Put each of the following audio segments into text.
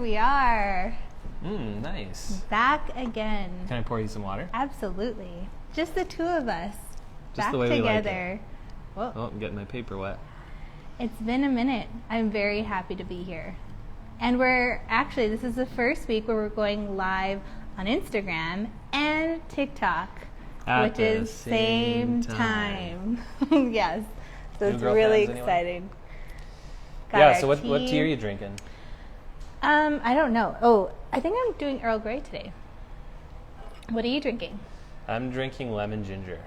we are. Nice. Back again. Can I pour you some water? Absolutely. Just the two of us. Just back the way together. We like it. Oh, I'm getting my paper wet. It's been a minute. I'm very happy to be here. And this is the first week where we're going live on Instagram and TikTok. At which the is same time. Yes. So New it's girl really fans, exciting. Yeah, so what tea are you drinking? I don't know. Oh, I think I'm doing Earl Grey today. What are you drinking? I'm drinking lemon ginger.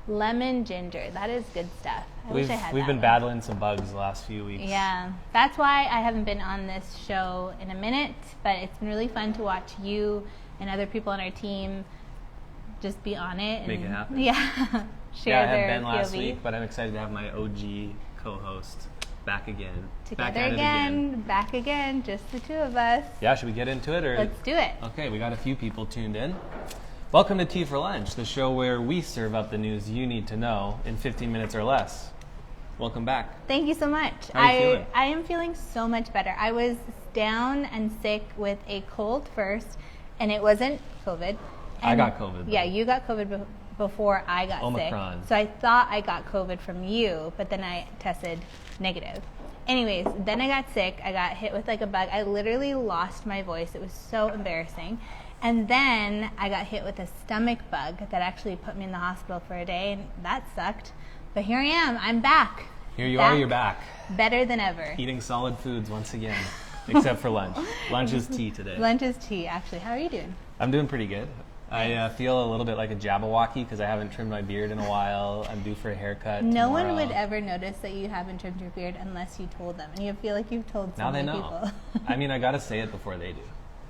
Lemon ginger. That is good stuff. We've been battling some bugs the last few weeks. Yeah. That's why I haven't been on this show in a minute, but it's been really fun to watch you and other people on our team just be on it. And make it happen. Yeah. Share I had their Ben POV. last week, but I'm excited to have my OG co-host back again. Together again, back again, just the two of us. Yeah, should we get into it? Let's do it. Okay, we got a few people tuned in. Welcome to Tea for Lunch, the show where we serve up the news you need to know in 15 minutes or less. Welcome back. Thank you so much. How are you feeling? I am feeling so much better. I was down and sick with a cold first, and it wasn't COVID. I got COVID. Yeah, you got COVID before I got Omicron. sick. So I thought I got COVID from you, but then I tested negative. Anyways, then I got sick. I got hit with like a bug. I literally lost my voice. It was so embarrassing. And then I got hit with a stomach bug that actually put me in the hospital for a day, and that sucked. But here I am. I'm back. Here you are. You're back. Better than ever. Eating solid foods once again, except for lunch. Lunch is tea today. Lunch is tea, actually. How are you doing? I'm doing pretty good. I feel a little bit like a Jabberwocky because I haven't trimmed my beard in a while. I'm due for a haircut No tomorrow. one would ever notice that you haven't trimmed your beard unless you told them. And you feel like you've told so now many they know. people. I mean, I got to say it before they do.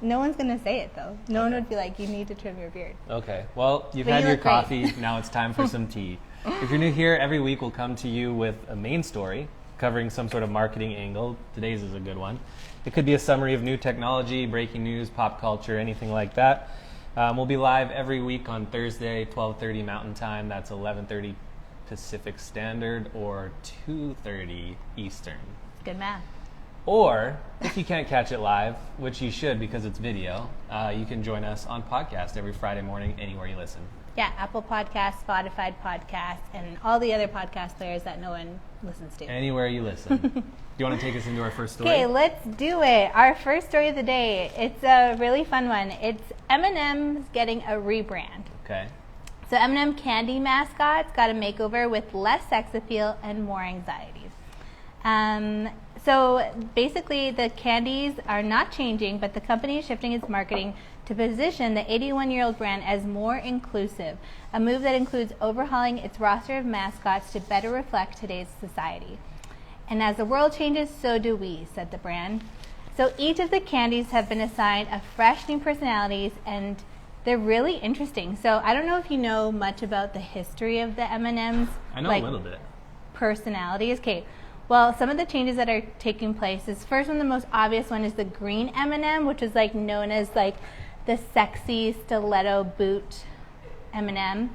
No one's going to say it, though. No one would be like, you need to trim your beard. Okay. Well, you've But had you your look great. coffee. Now it's time for some tea. If you're new here, every week we'll come to you with a main story covering some sort of marketing angle. Today's is a good one. It could be a summary of new technology, breaking news, pop culture, anything like that. We'll be live every week on Thursday, 12:30 Mountain Time. That's 11:30 Pacific Standard or 2:30 Eastern. Good math. Or, if you can't catch it live, which you should because it's video, you can join us on podcast every Friday morning anywhere you listen. Yeah, Apple Podcasts, Spotify Podcasts, and all the other podcast players that no one listens to. Anywhere you listen. Do you want to take us into our first story? Okay, let's do it. Our first story of the day. It's a really fun one. It's M&Ms getting a rebrand. Okay. So M&M candy mascots got a makeover with less sex appeal and more anxieties. So basically the candies are not changing, but the company is shifting its marketing to position the 81-year-old brand as more inclusive, a move that includes overhauling its roster of mascots to better reflect today's society. And as the world changes, so do we, said the brand. So each of the candies have been assigned a fresh new personalities, and they're really interesting. So I don't know if you know much about the history of the M&Ms. I know a little bit. Personalities. Okay. Well, some of the changes that are taking place is first one, the most obvious one is the green M&M, which is like known as like the sexy stiletto boot M&M.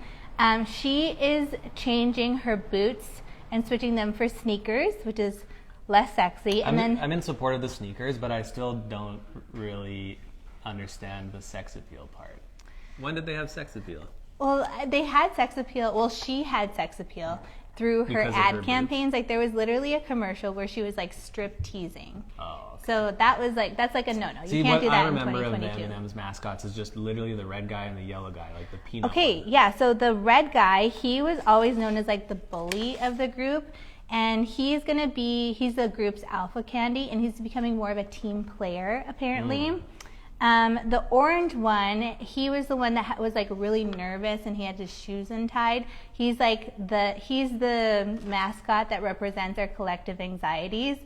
She is changing her boots and switching them for sneakers, which is less sexy. I'm in support of the sneakers, but I still don't really understand the sex appeal part. When did they have sex appeal? Well, they had sex appeal. Well, she had sex appeal through her Because of ad her campaigns. Like there was literally a commercial where she was like strip teasing. Oh. Okay. So that was like, that's like a no-no. See, You can't do what I that in remember of the 2022. M&M's mascots is just literally the red guy and the yellow guy, like the peanut. Okay, one. yeah, so the red guy, he was always known as like the bully of the group, and he's the group's alpha candy, and he's becoming more of a team player, apparently. The orange one, he was the one that was like really nervous and he had his shoes untied. He's the mascot that represents our collective anxieties,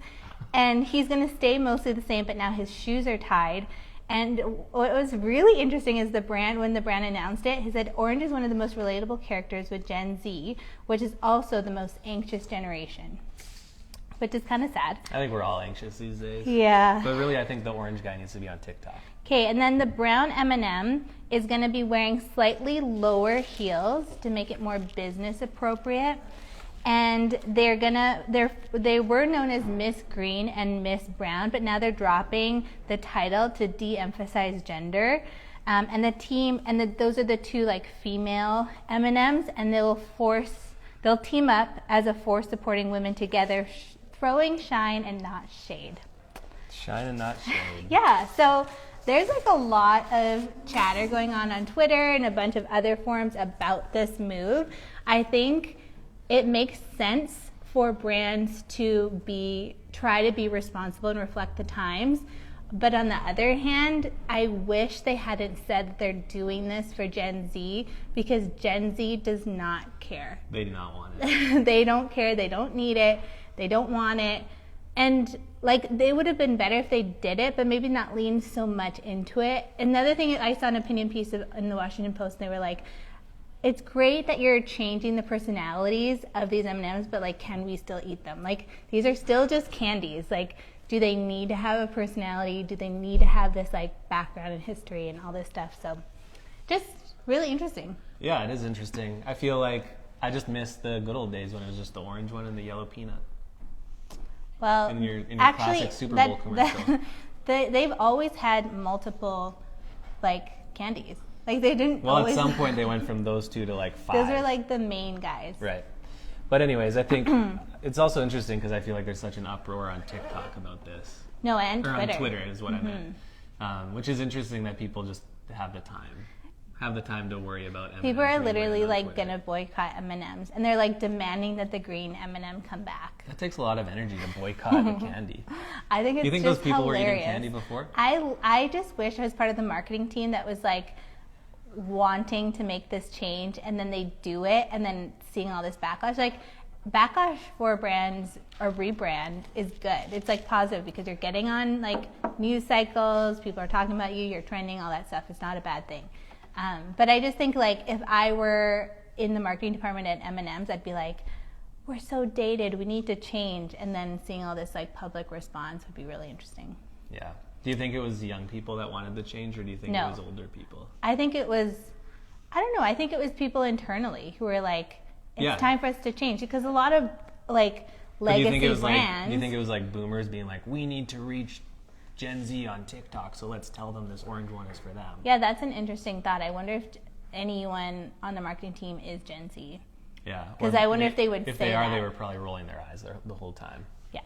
and he's going to stay mostly the same, but now his shoes are tied. And what was really interesting is when the brand announced it, he said orange is one of the most relatable characters with Gen Z, which is also the most anxious generation, which is kind of sad. I think we're all anxious these days. Yeah. But really, I think the orange guy needs to be on TikTok. Okay, and then the brown M&M is going to be wearing slightly lower heels to make it more business appropriate. And they were known as Miss Green and Miss Brown, but now they're dropping the title to de-emphasize gender. And the team, those are the two like female M&Ms, and they'll team up as a force supporting women together, throwing shine and not shade. Shine and not shade. Yeah, so there's like a lot of chatter going on Twitter and a bunch of other forums about this move. I think it makes sense for brands to try to be responsible and reflect the times. But on the other hand, I wish they hadn't said that they're doing this for Gen Z, because Gen Z does not care. They do not want it. They don't care. They don't need it. They don't want it. And like, they would have been better if they did it, but maybe not lean so much into it. Another thing, I saw an opinion piece in the Washington Post, and they were like, it's great that you're changing the personalities of these M&Ms, but like, can we still eat them? Like, these are still just candies. Like, do they need to have a personality? Do they need to have this like background and history and all this stuff? So just really interesting. Yeah, it is interesting. I feel like I just miss the good old days when it was just the orange one and the yellow peanut. Well, in your actually, classic Super Bowl commercial. They've always had multiple like candies. Like, they didn't Well, always... at some point they went from those two to like 5. Those are like the main guys. Right. But anyways, I think it's also interesting because I feel like there's such an uproar on TikTok about this. No, and or Twitter. on Twitter is what I meant. Which is interesting that people just have the time to worry about M&Ms. People are literally like Twitter. gonna boycott M&Ms, and they're like demanding that the green M&M come back. That takes a lot of energy to boycott the candy. I think it's Do you think just those people hilarious. were eating candy before? I just wish I was part of the marketing team that was like wanting to make this change, and then they do it, and then seeing all this backlash. Like, backlash for brands or rebrand is good. It's like positive because you're getting on like news cycles, people are talking about you, you're trending, all that stuff. It's not a bad thing. But I just think like if I were in the marketing department at M&Ms, I'd be like, we're so dated, we need to change. And then seeing all this like public response would be really interesting. Yeah. Do you think it was young people that wanted the change, or do you think it was older people? I think it was, I don't know, I think it was people internally who were like, it's time for us to change. Because a lot of like legacy brands. Do you think it was like boomers being like, we need to reach Gen Z on TikTok, so let's tell them this orange one is for them? Yeah, that's an interesting thought. I wonder if anyone on the marketing team is Gen Z. Yeah. Because I wonder if they would say If they are, that. they were probably rolling their eyes the whole time. Yeah.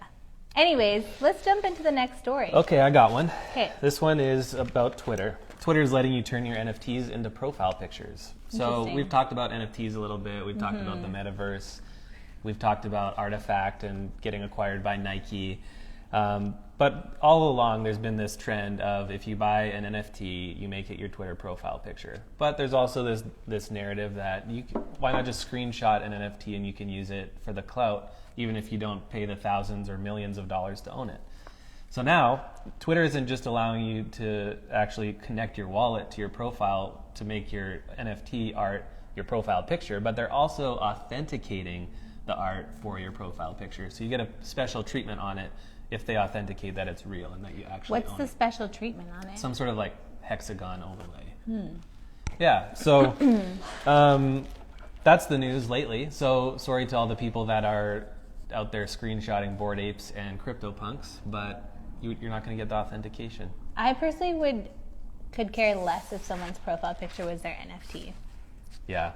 Anyways, let's jump into the next story. Okay, I got one. Okay. This one is about Twitter. Twitter is letting you turn your NFTs into profile pictures. So we've talked about NFTs a little bit. We've talked about the metaverse. We've talked about Artifact and getting acquired by Nike. But all along, there's been this trend of if you buy an NFT, you make it your Twitter profile picture. But there's also this narrative that why not just screenshot an NFT and you can use it for the clout, even if you don't pay the thousands or millions of dollars to own it. So now, Twitter isn't just allowing you to actually connect your wallet to your profile to make your NFT art your profile picture, but they're also authenticating the art for your profile picture. So you get a special treatment on it if they authenticate that it's real and that you actually What's own the it. special treatment on it? Some sort of like hexagon overlay. Yeah, so that's the news lately. So sorry to all the people that are out there screenshotting Bored Apes and CryptoPunks, but you're not going to get the authentication. I personally could care less if someone's profile picture was their NFT. Yeah.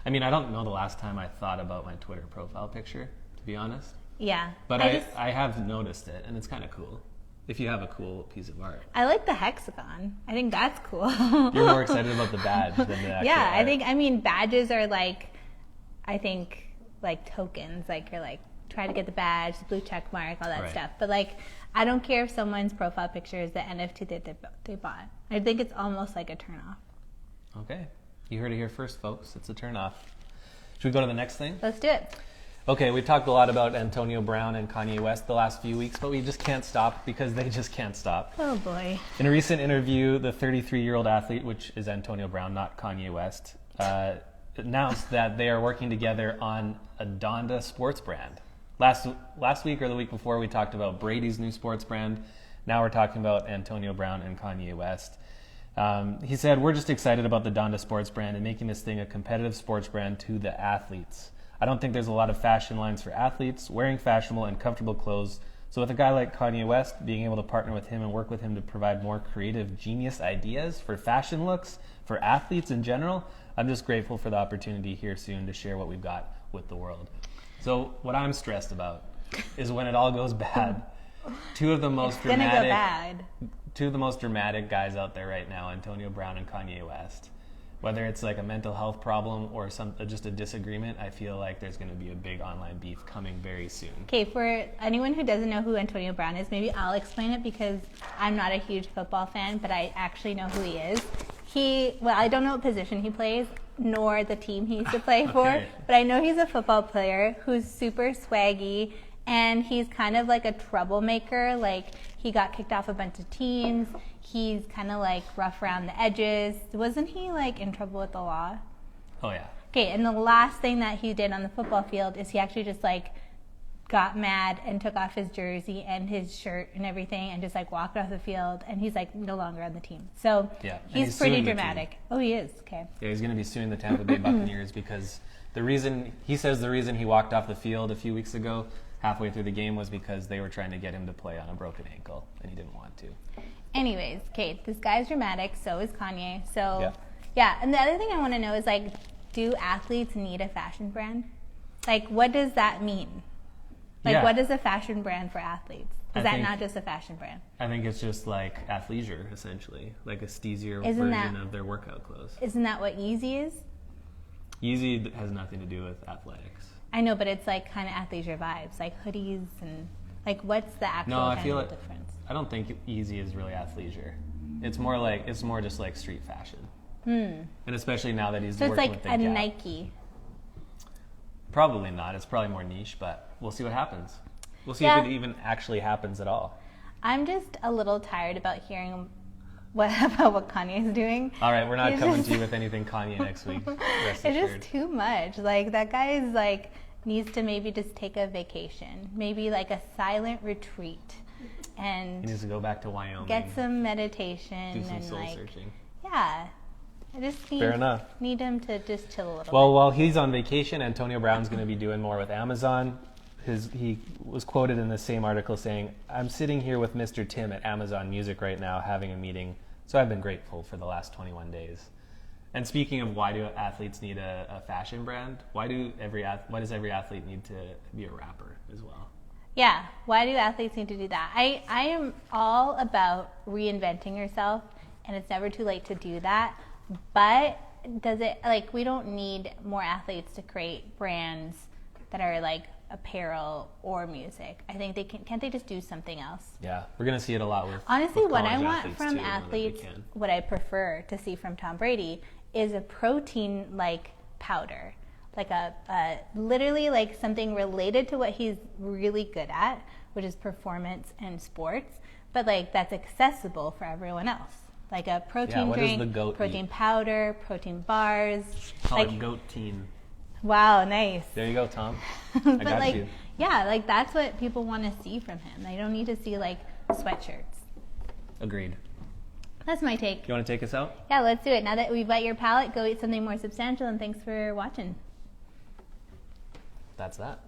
I mean, I don't know the last time I thought about my Twitter profile picture, to be honest. Yeah. But I have noticed it, and it's kind of cool. If you have a cool piece of art. I like the hexagon. I think that's cool. You're more excited about the badge than the actual Yeah, art. I mean, badges are like tokens. Like, you're like, try to get the badge, the blue check mark, all that stuff. But like, I don't care if someone's profile picture is the NFT that they bought. I think it's almost like a turnoff. Okay. You heard it here first, folks. It's a turnoff. Should we go to the next thing? Let's do it. Okay, we've talked a lot about Antonio Brown and Kanye West the last few weeks, but we just can't stop because they just can't stop. Oh boy. In a recent interview, the 33-year-old athlete, which is Antonio Brown, not Kanye West, announced that they are working together on a Donda sports brand. Last week or the week before, we talked about Brady's new sports brand. Now we're talking about Antonio Brown and Kanye West. He said, "We're just excited about the Donda sports brand and making this thing a competitive sports brand to the athletes. I don't think there's a lot of fashion lines for athletes wearing fashionable and comfortable clothes. So with a guy like Kanye West, being able to partner with him and work with him to provide more creative, genius ideas for fashion looks, for athletes in general, I'm just grateful for the opportunity here soon to share what we've got with the world. So what I'm stressed about is when it all goes bad. Two of the most dramatic guys out there right now, Antonio Brown and Kanye West. Whether it's like a mental health problem or just a disagreement, I feel like there's going to be a big online beef coming very soon. Okay, for anyone who doesn't know who Antonio Brown is, maybe I'll explain it because I'm not a huge football fan, but I actually know who he is. I don't know what position he plays, nor the team he used to play for, but I know he's a football player who's super swaggy, and he's kind of like a troublemaker. Like, he got kicked off a bunch of teams. He's kind of like rough around the edges. Wasn't he like in trouble with the law? Oh yeah. Okay, and the last thing that he did on the football field is he actually just like got mad and took off his jersey and his shirt and everything and just like walked off the field, and he's like no longer on the team. So yeah, he's pretty dramatic. Oh, he is. Okay. Yeah, he's going to be suing the Tampa Bay Buccaneers because the reason he walked off the field a few weeks ago halfway through the game was because they were trying to get him to play on a broken ankle and he didn't want to. Anyways, Kate, this guy's dramatic, so is Kanye. So, yeah. And the other thing I want to know is, like, do athletes need a fashion brand? Like, what does that mean? Like, what is a fashion brand for athletes? Is that not just a fashion brand? I think it's just like athleisure, essentially. Like a steezier version of their workout clothes. Isn't that what Yeezy is? Yeezy has nothing to do with athletics. I know, but it's like kind of athleisure vibes, like hoodies and, like, what's the actual difference? I don't think Yeezy is really athleisure. It's more just like street fashion. And especially now that he's working with the Gap. So it's like a Nike. Probably not. It's probably more niche, but we'll see what happens. We'll see if it even actually happens at all. I'm just a little tired about hearing about what Kanye is doing. All right, we're not coming to you with anything Kanye next week. Rest assured. It's just too much. Like, that guy is like needs to maybe just take a vacation, maybe like a silent retreat. And he needs to go back to Wyoming. Get some meditation. Do some and soul searching. Yeah. I just Fair enough. Need him to just chill a little bit. Well, while he's on vacation, Antonio Brown's going to be doing more with Amazon. He was quoted in the same article saying, "I'm sitting here with Mr. Tim at Amazon Music right now having a meeting, so I've been grateful for the last 21 days." And speaking of why do athletes need a fashion brand, why does every athlete need to be a rapper as well? Yeah, why do athletes need to do that? I am all about reinventing yourself, and it's never too late to do that. But we don't need more athletes to create brands that are like apparel or music. I think can't they just do something else? Yeah, we're going to see it a lot with honestly, with what I want from athletes, what I prefer to see from Tom Brady is a protein like powder. Like a literally like something related to what he's really good at, which is performance and sports, but like that's accessible for everyone else. Like a protein drink, protein powder, protein bars. Call it goat-teen. Wow, nice. There you go, Tom. I got you. Yeah, like that's what people want to see from him. They don't need to see like sweatshirts. Agreed. That's my take. You want to take us out? Yeah, let's do it. Now that we've wet your palate, go eat something more substantial, and thanks for watching. That's that.